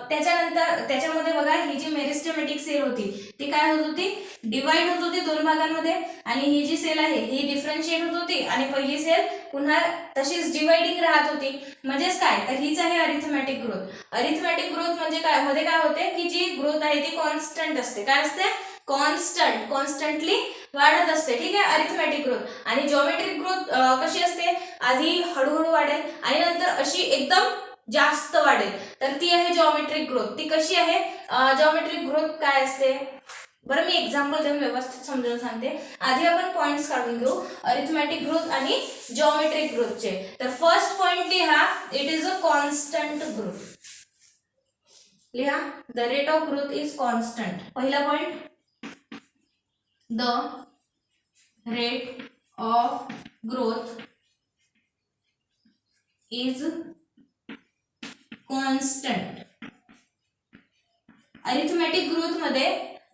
त्याच्यानंतर त्याच्यामध्ये बघा ही जी मेरिस्टेमॅटिक सेल होती ती काय होत होती, डिवाइड होत होती दोन भागांमध्ये, आणि ही जी सेल आहे ही डिफरन्शिएट होत होती आणि पहिली सेल पुन्हा तशीच डिवाइडिंग राहत होती. म्हणजेच काय, तर हीच आहे अरिथमॅटिक ग्रोथ. अरिथमॅटिक ग्रोथ म्हणजे काय, मध्ये काय होते की जी ग्रोथ आहे ती कॉन्स्टंट असते. काय असते, कॉन्स्टंटली वाढत असते. ठीक आहे, अरिथमॅटिक ग्रोथ. आणि जॉमेट्रिक ग्रोथ कशी असते, आधी हळूहळू वाढेल आणि नंतर अशी एकदम जास्त वाढेल, तर ती आहे जॉमेट्रिक ग्रोथ. ती कशी आहे, जॉमेट्रिक ग्रोथ काय असते, बरं मी एक्झाम्पल देऊन व्यवस्थित समजावून सांगते. आधी आपण पॉइंट्स काढून घेऊ अरिथमॅटिक ग्रोथ आणि जॉमेट्रिक ग्रोथचे. तर फर्स्ट पॉइंट लिहा, it is a constant growth. लिहा, the rate of growth is constant. पहिला point, the rate of growth is constant. Arithmetic growth मध्ये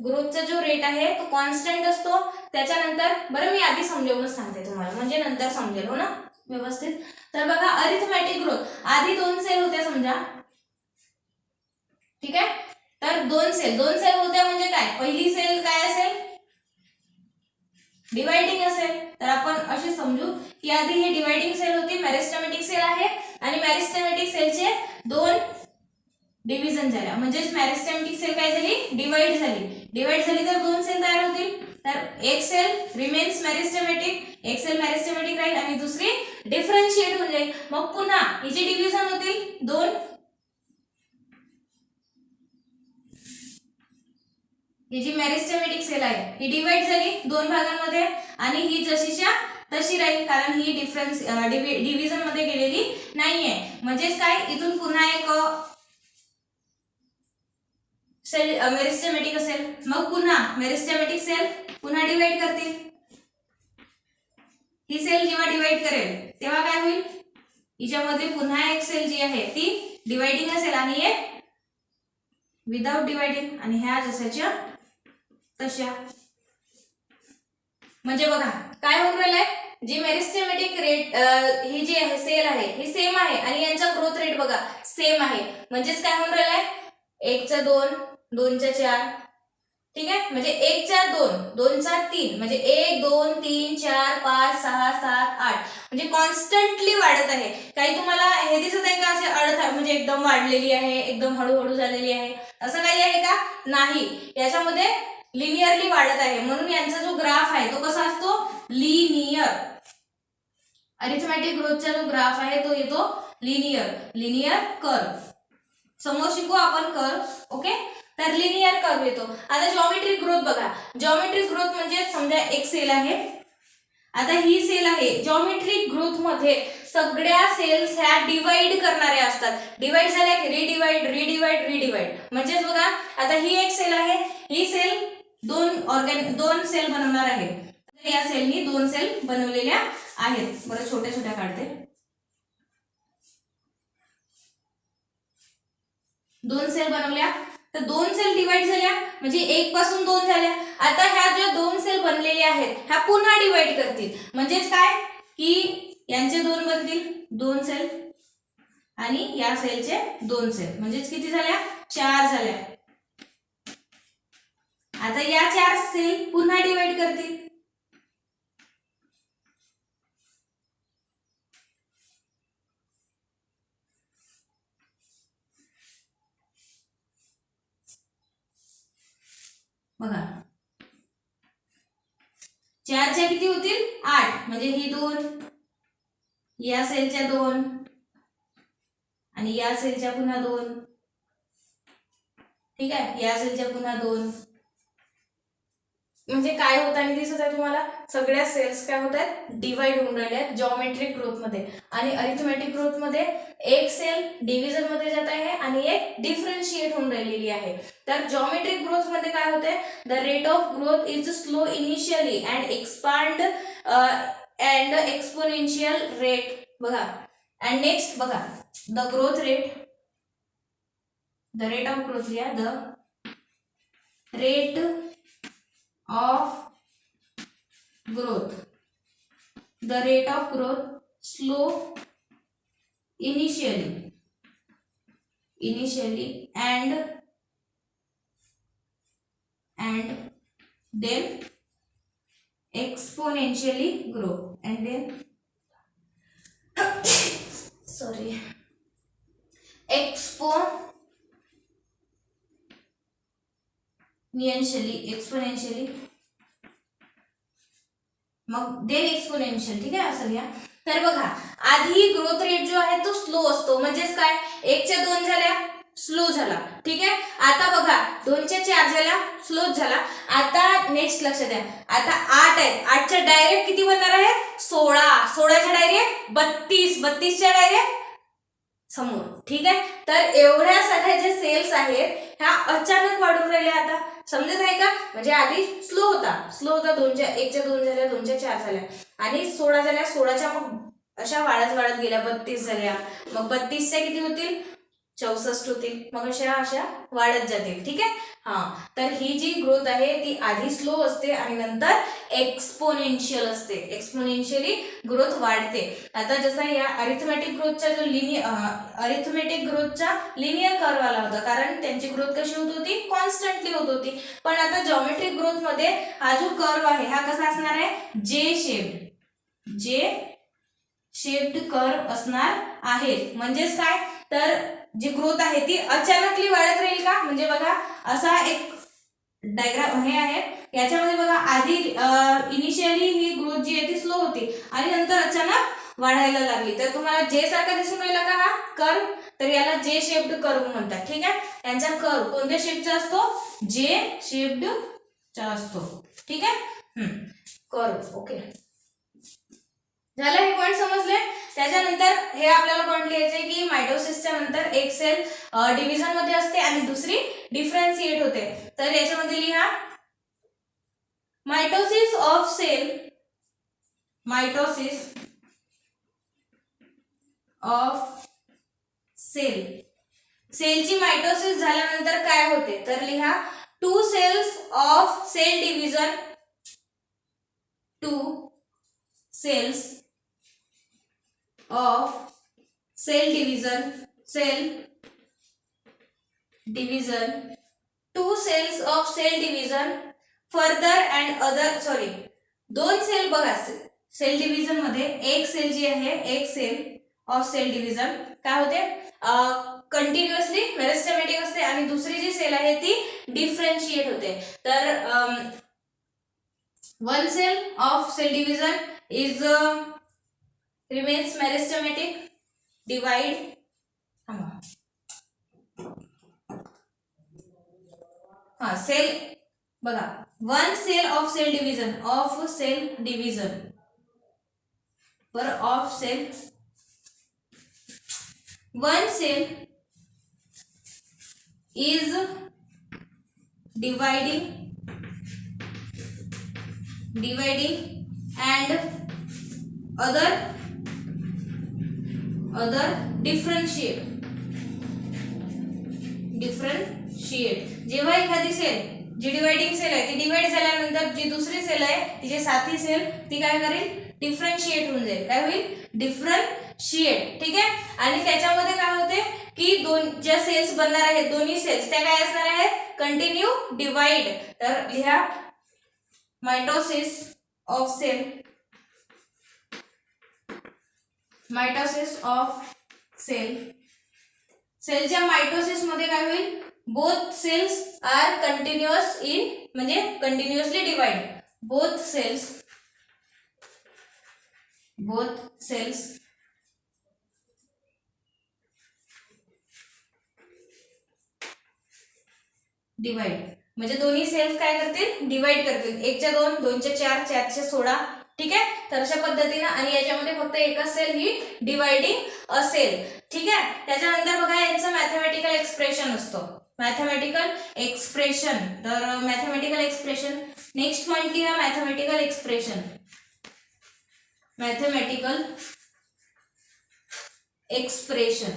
ग्रोथचा जो रेट आहे तो कॉन्स्टंट असतो. त्याच्यानंतर बरं मी आधी समजावूनच सांगते तुम्हाला, म्हणजे नंतर समजेल, हो ना व्यवस्थित. तर बघा अरिथमॅटिक ग्रोथ, आधी दोन सेल होत्या समजा, ठीक आहे. तर दोन सेल होत्या म्हणजे काय, पहिली सेल काय असेल, डिवाइडिंग असेल. तर आपण असे समजू की आधी ही डिवाइडिंग सेल होती, मेरिस्टेमॅटिक सेल आहे, आणि मेरिस्टेमॅटिक सेलचे दोन डिव्हिजन झाल्या. म्हणजेच मेरिस्टेमॅटिक सेल काय झाली, डिवाइड झाली तर दोन सेल तयार होतील. तर एक सेल रिमेन्स मेरिस्टेमॅटिक, एक सेल मेरिस्टेमॅटिक राहील आणि दुसरी डिफरन्शिएट होऊन जाईल. मग पुन्हा हिचे डिव्हिजन होतील दोन. ही जी मेरिस्टेमॅटिक सेल आहे ही डिवाइड झाली दोन भागांमध्ये, आणि ही जशीच्या तशी राहील, कारण ही डिव्हिजन मध्ये गेलेली नाहीये. म्हणजेच काय, इथून पुन्हा एक सेल मेरिस्टेमॅटिक असेल, मग पुन्हा मेरिस्टेमॅटिक सेल पुन्हा डिवाइड करतील. ही सेल जेव्हा डिवाइड करेल तेव्हा काय होईल, हिच्यामध्ये पुन्हा एक सेल जी आहे ती डिवाइडिंग असेल आणि एक विदाउट डिवाइडिंग, आणि ह्या जशाच्या तशा. म्हणजे बघा काय होऊन राहिलंय, जी मेरिस्टेमॅटिक रेट ही जी आहे सेल आहे ही सेम आहे आणि यांचा ग्रोथ रेट बघा सेम आहे. म्हणजेच काय होऊन राहिलंय, 1चा 2, 2चा 4, ठीक आहे. म्हणजे 1चा 2, 2चा 3, म्हणजे 1 2 3 4 5 6 7 8, म्हणजे कॉन्स्टंटली वाढत आहे. काही तुम्हाला हे दिसत आहे का, असे अडथळा म्हणजे एकदम वाढलेली आहे, एकदम हळूहळू झालेली आहे, असं काही आहे का, नाही. याच्यामध्ये लिनियरली वाढत आहे. म्हणून यांचा जो ग्राफ आहे तो कसा असतो, लिनियर. अरिथमॅटिक ग्रोथचा जो ग्राफ आहे तो येतो लिनियर कर्व. समोर शिकू आपण कर्व, ओके. तर लिनियर कर्व येतो. आता जॉमेट्रिक ग्रोथ बघा, जॉमेट्रिक ग्रोथ म्हणजे समजा एक सेल आहे, आता ही सेल आहे. जॉमेट्रिक ग्रोथ मध्ये सगळ्या सेल्स ह्या डिवाइड करणाऱ्या असतात. डिवाइड झाल्या की रिडिवाइड. म्हणजेच बघा आता ही एक सेल आहे, ही सेल दोन सेल बनवणार आहे. या सेलनी दोन सेल बनवलेल्या आहेत. बरं छोट्या काढते. दोन सेल बनवल्या, तर दोन सेल डिवाइड झाल्या म्हणजे 1 पासून 2 झाल्या. आता ह्या ज्या दोन सेल बनलेल्या आहेत ह्या पुन्हा डिवाइड करतील. म्हणजेच काय की यांचे दोन बनतील, 2 सेल, आणि या सेलचे 2 सेल, म्हणजेच किती झाल्या, 4 झाल्या. आता या 4 सेल पुन्हा डिवाइड करतील. बघा 4च्या किती होतील, 8, म्हणजे ही 2, या सेलच्या 2, आणि या सेलच्या पुन्हा 2, ठीक आहे, या सेलच्या पुन्हा 2. म्हणजे काय होताना दिसत आहे तुम्हाला, सगळ्या सेल्स काय होत आहेत, डिवाइड होऊन राहिल्या आहेत जॉमेट्रिक ग्रोथ मध्ये. आणि अरिथमॅटिक ग्रोथ मध्ये एक सेल डिव्हिजन मध्ये जात आहे आणि एक डिफरन्शिएट होऊन राहिलेली आहे. तर जॉमेट्रिक ग्रोथ मध्ये काय होते, the rate of growth is slow initially and expand and exponential rate. बघा अँड नेक्स्ट बघा the growth rate, the rate of growth लिहा, the rate of growth, the rate of growth slow initially and then exponentially grow and then sorry exponentially मग देन एक्सपोनेन्शियल, ठीक आहे असं घ्या. तर बघा आधी ग्रोथ रेट जो आहे तो स्लो असतो, म्हणजेच काय 1च्या 2 झाल्या स्लो झाला, ठीक आहे. आता बघा 2च्या 4 झाल्या स्लो झाला. आता नेक्स्ट लक्ष द्या, आता 8 आहेत, 8च्या डायरेक्ट किती बनणार आहे 16, 16च्या डायरेक्ट 32, 32च्या डायरेक्ट समोर, ठीक आहे. तर एवढ्या सगळ्या जे सेल्स आहेत ह्या अचानक वाढून राहिल्या. आता समजत आहे का, म्हणजे आधी स्लो होता 2च्या 1च्या 2 झाल्या, 2च्या 4 झाल्या आणि 16 झाल्या, 16च्या मग अशा वाढत गेल्या 32 झाल्या, मग 32च्या किती होतील 64 होतील, मग अशा वाढत जातील, ठीक आहे. तर ही जी ग्रोथ आहे ती आधी स्लो असते आणि नंतर एक्सपोनेन्शियल असते, एक्सपोनेन्शियली ग्रोथ वाढते. आता जसा या अरिथमेटिक ग्रोथचा जो अरिथमेटिक ग्रोथचा लिनियर कर्व आला होता, कारण त्यांची ग्रोथ कशी होत होती कॉन्स्टंटली होत होती. पण आता जॉमेट्रिक ग्रोथ मध्ये हा जो कर्व आहे हा कसा असणार आहे जे शेप्ड कर्व असणार आहे. म्हणजेच काय, तर जी ग्रोथ आहे ती अचानकली वाढत राहील का, म्हणजे बघा असा एक डायग्राम हे आहे, याच्यामध्ये बघा आधी इनिशियली ही ग्रोथ जी आहे ती स्लो होती आणि नंतर अचानक वाढायला लागली. तर तुम्हाला जे सारखा दिसून राहिला का हा कर्व, तर याला जे शेप्ड कर्व म्हणतात, ठीक आहे. यांचा कर्व कोणत्या शेपचा असतो, जे शेप्ड चा असतो, ठीक आहे. कर्व ओके झालं, हे पॉइंट समजले. त्याच्यानंतर हे आपल्याला पॉइंट लिहायचे की मायटोसिसच्या नंतर एक सेल डिव्हिजन मध्ये असते आणि दुसरी डिफरन्शिएट होते. तर याच्यामध्ये लिहा मायटोसिस ऑफ सेल, सेलची मायटोसिस झाल्यानंतर काय होते, तर लिहा 2 cells of cell division, 2 cells of cell division 2 cells of cell division further and other दोन सेल बघा सेल डिव्हिजन मध्ये एक सेल जी आहे, एक सेल ऑफ सेल डिव्हिजन काय होते कंटिन्युअसली मेरिस्टेमॅटिक असते आणि दुसरी जी सेल आहे ती डिफरन्शिएट होते. तर one cell of cell division is remains meristematic, divide cell बघा one cell of cell division one cell is dividing and other differentiate. जेव्हा एखादी सेल जी डिवाइडिंग सेल आहे ती डिवाइड झाल्यानंतर जी दुसरी सेल आहे तिचे साथी सेल ती काय करेल डिफरन्शिएट होऊन जाईल, काय होईल डिफरन्शिएट, ठीक आहे. आणि त्याच्यामध्ये काय होते की दोन ज्या सेल्स बनणार आहेत दोन्ही सेल्स त्या काय असणार आहेत कंटिन्यू डिवाइड. तर लिहा मायटोसिस ऑफ सेलच्या मायटोसिस मध्ये काय होईल both cells are continuous in म्हणजे continuously divide, both cells divide म्हणजे दोन्ही सेल्स काय करतील डिवाइड करतील, 1च्या 2, 2च्या 4, 4च्या 16, ठीक आहे. तर अशा पद्धतीने आणि याच्यामध्ये फक्त एकच सेल ही डिवाइडिंग असेल, ठीक आहे. त्याच्यानंतर बघा यांचं मॅथमॅटिकल एक्सप्रेशन असतो, मॅथमॅटिकल एक्सप्रेशन. तर मॅथमॅटिकल एक्सप्रेशन नेक्स्ट पॉइंट लिहा मॅथमॅटिकल एक्सप्रेशन मॅथमॅटिकल एक्सप्रेशन.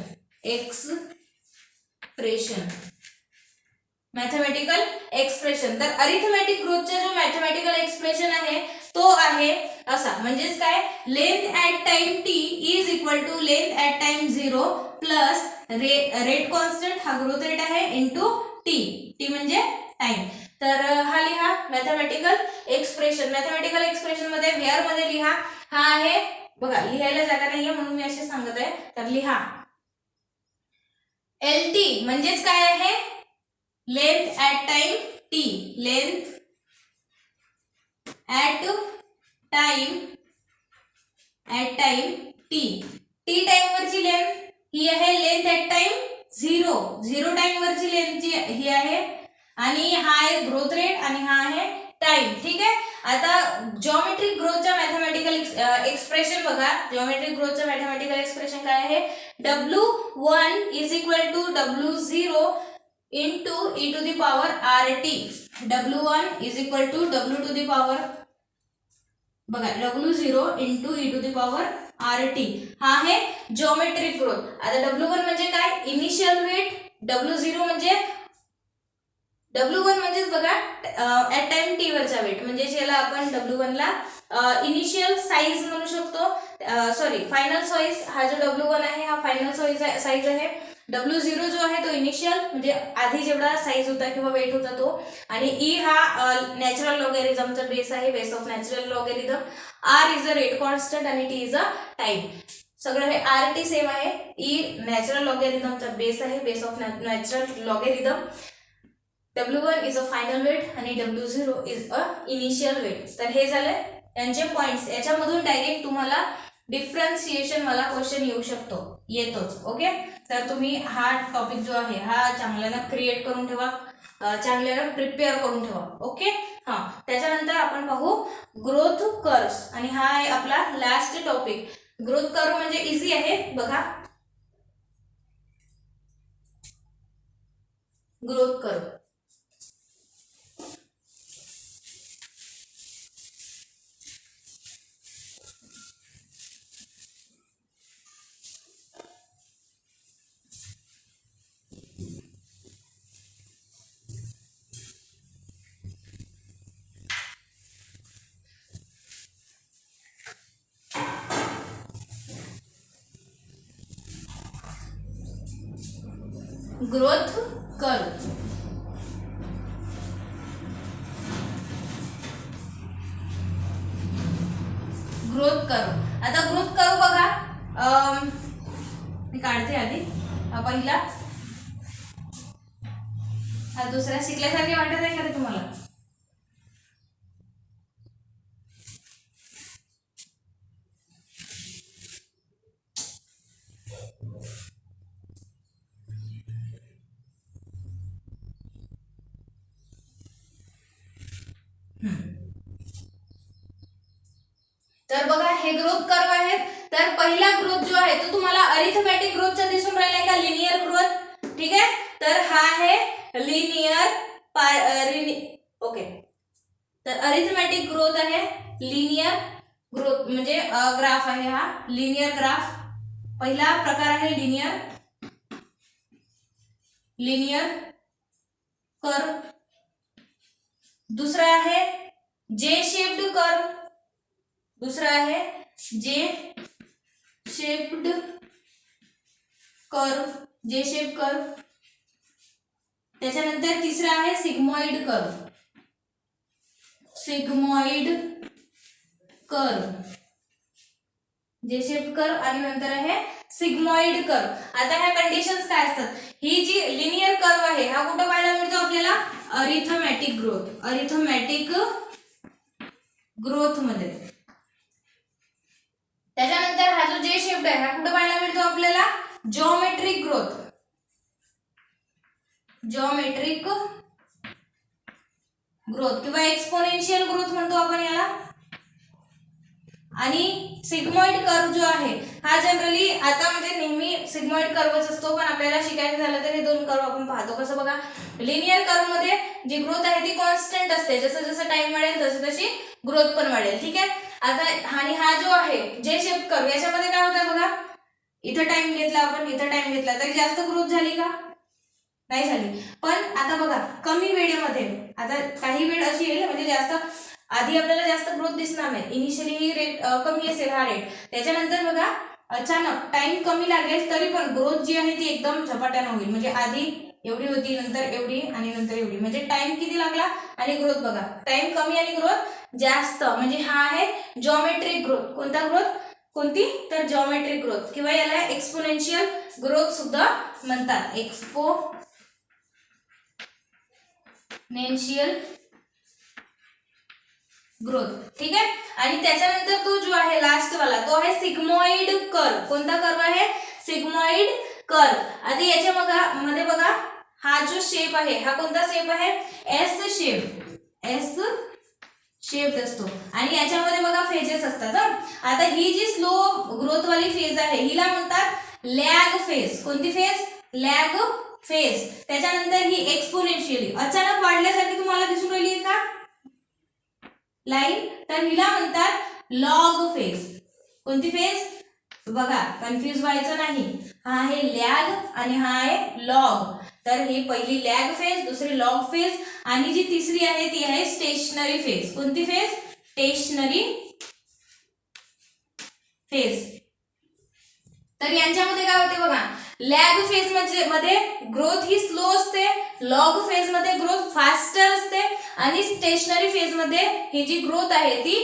तर अरिथमेटिक ग्रोथचा जो मॅथमॅटिकल एक्सप्रेशन आहे तो आहे असा, म्हणजेच काय, length at time T is equal to length at time 0 plus rate constant, हा ग्रोथ रेट आहे, इंटू टी, टी म्हणजे टाइम. तर हा लिहा मॅथमॅटिकल एक्सप्रेशन. मॅथमॅटिकल एक्सप्रेशन मध्ये व्हेअर मध्ये लिहा. हा आहे बघा, लिहायला जागा नाहीये म्हणून मी असे सांगत आहे, तर लिहा एल टी म्हणजेच काय आहे, length at time T, length at time T, T time वरची लेंथ ही आहे, लेंथ ॲट टाइम 0 टाइम वरची लेंथ ही आहे, आणि हा आहे ग्रोथ रेट आणि हा आहे टाइम. ठीक आहे. आता जिओमेट्रिक ग्रोथचा मॅथमॅटिकल एक्सप्रेशन बघा. जिओमेट्रिक ग्रोथचा मॅथमॅटिकल एक्सप्रेशन काय आहे, W1 is equal to W0 into E to the power R T. W1 is equal to W to the power बघा W0 into E to the power R T. हा आहे जिओमेट्रिक ग्रोथ. आता W1 म्हणजे काय, इनिशियल वेट. W0 म्हणजे W1 म्हणजेच बघा ॲट टाइम टी वरचा वेट, म्हणजे ज्याला आपण W1 ला इनिशियल साईज म्हणू शकतो, सॉरी फायनल साईज. हा जो W1 आहे हा फायनल साईज आहे. W0 जो आहे तो इनिशियल म्हणजे आधी जेवढा साईज होता किंवा वेट होता तो, आणि ई हा नॅचरल लॉगॅरिथमचा बेस आहे, base of natural logarithm. R is a rate constant आणि टी इज अ टाइम. सगळं हे आर टी सेम आहे. ई नॅचरल लॉगॅरिथमचा बेस आहे, base of natural logarithm. W1 is a final weight आणि W0 is a initial weight. तर हे झाले यांचे पॉइंट्स. याच्यामधून डायरेक्ट तुम्हाला डिफरन्सिएशन मला क्वेश्चन येऊ शकतो, येतोच. ओके. तर तुम्ही हा टॉपिक जो आहे हा चांगल्यानं क्रिएट करून ठेवा, चांगल्यानं प्रिपेअर करून ठेवा. ओके. हा, त्याच्यानंतर आपण पाहू ग्रोथ कर्व्स, आणि हा आहे आपला लास्ट टॉपिक. ग्रोथ कर्व म्हणजे इझी आहे बघा. Growth curve, growth curve. Growth curve. आता ग्रोथ कर्व बघा, मी काढते आधी. हा पहिला, हा दुसरा. शिकल्यासारखे वाटत आहे का रे तुम्हाला? तर बघा हे ग्रोथ कर्व आहेत. तर पहिला ग्रोथ जो आहे तो तुम्हाला अरिथमॅटिक ग्रोथचा दिसून राहिलाय का, लिनियर ग्रोथ. ठीक आहे. तर हा आहे लिनियर ओके. तर अरिथमॅटिक ग्रोथ आहे, लिनियर ग्रोथ म्हणजे ग्राफ आहे हा, लिनियर ग्राफ. पहिला प्रकार आहे लिनियर कर्व. दुसरा आहे जे शेप्ड कर्व. दुसरा आहे जे शेप्ड कर्व, जे शेप कर्व. त्याच्यानंतर तिसरा आहे सिग्मॉइड कर्व, सिग्मॉइड कर्व, जे शेप कर्व, आणि नंतर आहे सिग्मॉइड कर्व. आता ह्या कंडिशन्स काय असतात, ही जी लिनियर कर्व आहे हा कुठं पाहायला मिळतो आपल्याला, अरिथमॅटिक ग्रोथ, अरिथमॅटिक ग्रोथ मध्ये. त्याच्यानंतर हा जो जे शेप्ड आहे हा कुठं पाहायला मिळतो आपल्याला, जिओमेट्रिक ग्रोथ, जिओमेट्रिक ग्रोथ किंवा एक्सपोनेन्शियल ग्रोथ म्हणतो आपण याला. आणि सिग्मॉइड कर्व जो आहे हा जनरली आता म्हणजे नेहमी सिग्मॉइड कर्वच असतो, पण आपल्याला शिकायचं झालं तर हे दोन कर्व आपण पाहतो. कसं बघा, लिनियर कर्व मध्ये जी ग्रोथ आहे ती कॉन्स्टंट असते, जसं जसं टाइम वाढेल तसं तशी ग्रोथ पण वाढेल. ठीक आहे. आता आणि हा जो आहे जे शेप कर्व, याच्यामध्ये काय होतं बघा, इथं टाइम घेतला आपण, इथं टाइम घेतला तरी जास्त ग्रोथ झाली का, नाही झाली. पण आता बघा कमी वेळेमध्ये, आता काही वेळ अशी येईल म्हणजे जास्त आधी आपल्याला जास्त ग्रोथ दिसणार नाही, इनिशियली रेट कमी असेल हा रेट, त्याच्यानंतर बघा अचानक टाइम कमी लागेल तरी पण ग्रोथ जी आहे ती एकदम झपाट्यानं होईल. म्हणजे आधी एवढी होती, नंतर एवढी आणि नंतर एवढी, म्हणजे टाइम किती लागला आणि ग्रोथ बघा, टाइम कमी आणि ग्रोथ जास्त, म्हणजे हा आहे जॉमेट्रिक ग्रोथ. कोणता ग्रोथ? कोणती? तर जॉमेट्रिक ग्रोथ, किंवा याला एक्सपोनेन्शियल ग्रोथ सुद्धा म्हणतात. Exponential growth. ठीक आहे. आणि त्याच्यानंतर तो जो आहे लास्ट वाला तो आहे सिग्मॉइड कर्व. कोणता कर्व आहे? Sigmoid curve. आधी याच्या मध्ये बघा हा जो शेप आहे हा कोणता शेप आहे? एस शेप असतो आणि याच्यामध्ये बघा फेजेस असतात. आता ही जी स्लो ग्रोथ वाली फेज आहे हिला म्हणतात लॅग फेज. कोणती फेज? Lag phase. त्याच्यानंतर ही एक्सपोनेन्शियली अचानक वाढल्यासारखी तुम्हाला दिसून राहिली आहे का लाईन, तर हिला म्हणतात लॉग फेज. कोणती फेज? बघा कन्फ्यूज व्हायचं नाही, हा आहे लॅग आणि हा आहे लॉग. तर ही पहिली लॅग फेज, दुसरी लॉग फेज आणि जी तिसरी आहे ती आहे स्टेशनरी फेज. कोणती फेज? Stationary phase. तर यांच्यामध्ये काय होते बघा, लॅग फेज मध्ये ग्रोथ ही स्लो असते, लॉग फेज मध्ये ग्रोथ फास्टर असते आणि स्टेशनरी फेज मध्ये ही जी ग्रोथ आहे ती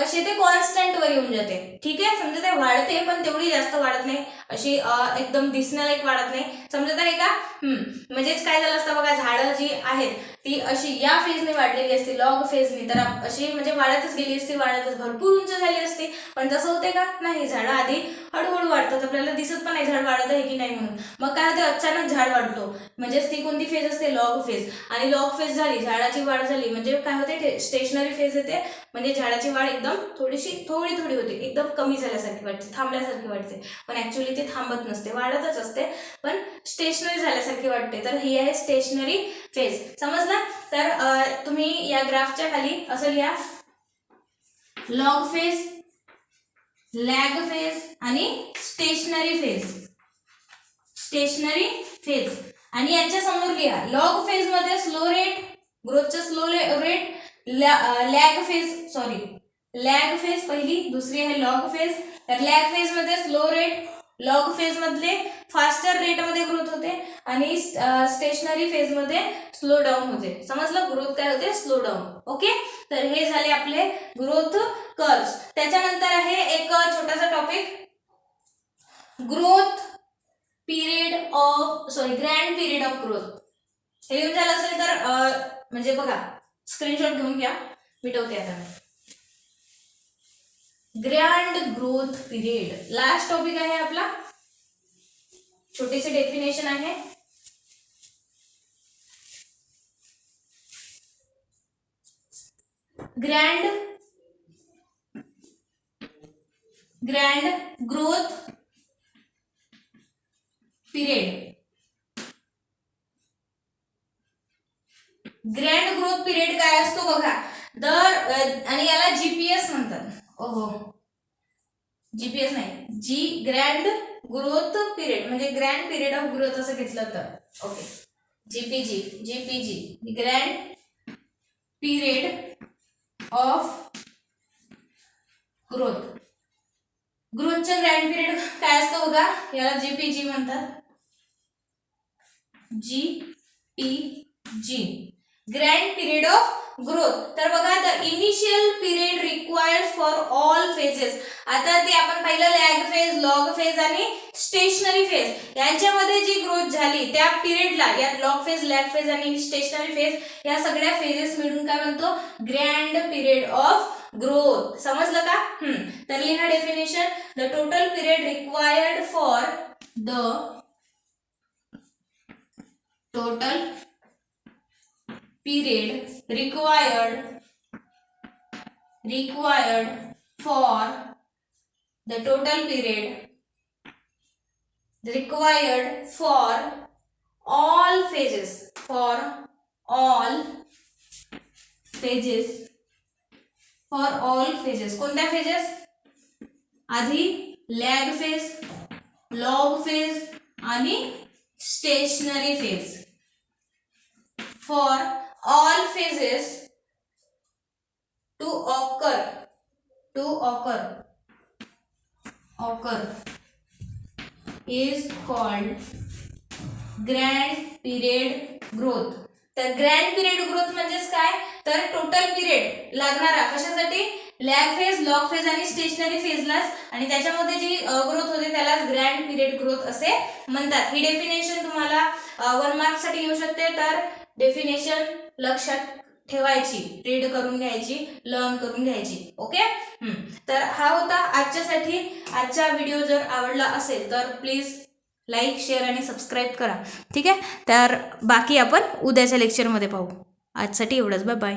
कशी ते कॉन्स्टंट वर येऊन जाते. ठीक आहे. समजा ते वाढते पण तेवढी जास्त वाढत नाही, अशी एकदम दिसण्यालायक वाढत नाही. समजत आहे का? म्हणजेच काय झालं असतं बघा, झाडं जी आहेत ती अशी या फेजने वाढलेली असते, लॉग फेजने, तर अशी म्हणजे वाढतच गेली असते, वाढतच भरपूर उंच झाली असते. पण तसं होते का? नाही, झाडं आधी हळूहळू वाढतात, आपल्याला दिसत पण नाही झाड वाढत आहे की नाही म्हणून. मग काय होते, अचानक झाड वाढतो, म्हणजेच ती कोणती फेज असते? Log phase. आणि लॉग फेज झाली, झाडाची वाढ झाली, म्हणजे काय होते? स्टेशनरी फेज येते, म्हणजे झाडाची वाढ एकदम थोडी होते, एकदम कमी झाल्यासारखी वाटते, थांबल्यासारखी वाटते. पण ऍक्च्युअली ते थांबत नसते, वाढतच असते, पण स्टेशनरी झाल्यासारखी वाटते. तर ही आहे स्टेशनरी फेज. समजलं? तर तुम्ही या ग्राफच्या खाली असं लिहा, लॉग फेज, लॅग फेज आणि स्टेशनरी फेज. Stationary phase. आणि याच्या समोर लिहा, लॉग फेज मध्ये स्लो रेट, ग्रोथचा स्लो रेट, लॅग फेज पहिली, दुसरी आहे लॉग फेज. तर लॅग फेज मध्ये स्लो रेट, लॉग फेज मध्ये फास्टर रेट मध्ये ग्रोथ होते आणि स्टेशनरी फेज मध्ये स्लो डाऊन होते. समजलं? ग्रोथ काय होते? Slow down. ओके. तर हे झाले आपले ग्रोथ कर्व्स. त्याच्यानंतर आहे एक छोटासा topic, growth period of grand period of growth. हे लिहून झालं असेल तर म्हणजे बघा स्क्रीनशॉट घेऊन घ्या, मिटवते आता मी. Grand growth period last topic आहे आपला, छोटीशी डेफिनेशन आहे. Grand growth period. Grand growth period काय असतो बघा, आणि याला जीपीएस म्हणतात. ओहो, जीपीएस नाही, ग्रँड ग्रोथ पिरियड म्हणजे ग्रँड पिरियड ऑफ ग्रोथ असं घेतलं तर. Okay. GPG grand period of growth. ग्रोथचं ग्रँड पिरियड काय असतं बघा, याला जीपीजी म्हणतात. GPG grand period of growth. तर बघा, the initial period required for all phases. आता ते आपण पाहिलं लॅग फेज, लॉग फेज आणि स्टेशनरी फेज, यांच्यामध्ये जी ग्रोथ झाली त्या पिरियडला, या लॉग फेज, लॅग फेज आणि स्टेशनरी फेज या सगळ्या फेजेस मिळून काय म्हणतो? Grand period of growth. समजलं का? तर लिहा definition, the total period required for total period required for the total period required for all phases कोणत्या फेजेस? आधी लॅग फेज, लॉग फेज आणि stationary phase. For all phases to occur is called grand period growth. तर ग्रँड पिरियड ग्रोथ म्हणजेच काय, तर टोटल पिरियड लागणारा कशासाठी, लॅग फेज, लॉग फेज आणि स्टेशनरी फेजलाच, आणि त्याच्यामध्ये जी ग्रोथ होते त्यालाच ग्रँड पिरियड ग्रोथ असे म्हणतात. ही डेफिनेशन तुम्हाला 1 मार्क साठी येऊ शकते. तर डेफिनेशन लक्षात ठेवायची, रीड करून घ्यायची, लर्न करून घ्यायची. ओके. तर हा होता आजच्यासाठी. आजचा व्हिडिओ जर आवडला असेल तर प्लीज लाईक, शेअर आणि सबस्क्राईब करा. ठीक आहे. तर बाकी आपण उद्याच्या लेक्चरमध्ये पाहू. आजसाठी एवढंच. Bye bye.